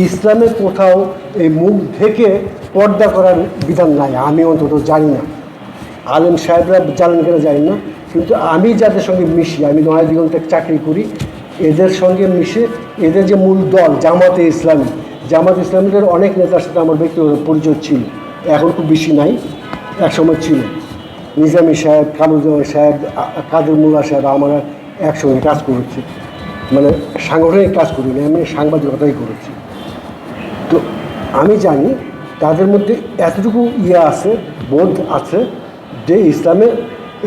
ইসলামে কোথাও এই মুখ ঢেকে পর্দা করার বিধান নাই, আমি অন্তত জানি না। আলেম সাহেবরা জানেন কিনা জানি না, কিন্তু আমি যাদের সঙ্গে মিশি, আমি নয়া দিগন্তে চাকরি করি, এদের সঙ্গে মিশে এদের যে মূল দল জামাতে ইসলামী, জামাত ইসলামীদের অনেক নেতার সাথে আমার ব্যক্তিগত পরিচয় ছিল, এখন খুব বেশি নাই, একসময় ছিল। নিজামী সাহেব, কামরুজ্জামান সাহেব, কাদের মোল্লা সাহেব আমরা একসঙ্গে কাজ করেছি, মানে সাংগঠনিক কাজ করিনি, আমি সাংবাদিকতাই করেছি। তো আমি জানি তাদের মধ্যে এতটুকু আছে, বোধ আছে যে ইসলামে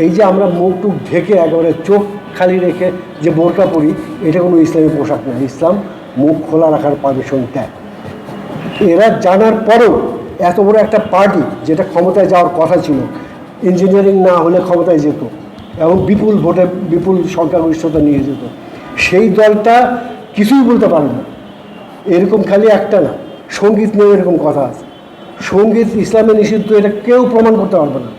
এই যে আমরা মুখ টুক ঢেকে একেবারে চোখ খালি রেখে যে বোরকা পরি, এটা কোনো ইসলামী পোশাক নয়। ইসলাম মুখ খোলা রাখার পারমিশন দেয়। এরা জানার পরেও এত বড় একটা পার্টি যেটা ক্ষমতায় যাওয়ার কথা ছিল, ইঞ্জিনিয়ারিং না হলে ক্ষমতায় যেত এবং বিপুল ভোটে বিপুল সংখ্যাগরিষ্ঠতা নিয়ে যেত, সেই দলটা কিছুই বলতে পারে না। এরকম খালি একটা না, সঙ্গীত নিয়ে এরকম কথা আছে। সঙ্গীত ইসলামে নিষিদ্ধ, এটা কেউ প্রমাণ করতে পারবে না।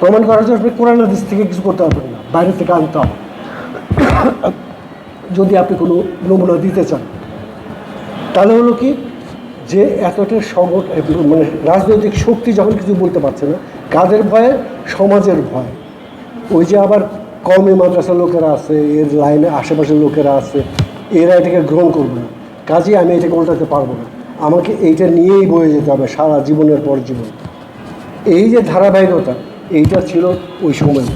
প্রমাণ করার জন্য আপনি কোরআন হাদিস থেকে কিছু করতে পারবেন না, বাইরে থেকে আনতে হবে যদি আপনি কোনো নমুনা দিতে চান। তাহলে হলো কি যে এতটা মানে রাজনৈতিক শক্তি যখন কিছু বলতে পারছে না, কাদের ভয়ে? সমাজের ভয়। ওই যে আবার কমে মাদ্রাসার লোকেরা আছে, এর লাইনে আশেপাশের লোকেরা আছে, এরা এটাকে গ্রহণ করবে না, কাজেই আমি এটাকে উল্টাতে পারবো না, আমাকে এইটা নিয়েই বয়ে যেতে হবে সারা জীবনের পর জীবন। এই যে ধারাবাহিকতা, এইটা ছিল ওই সময়।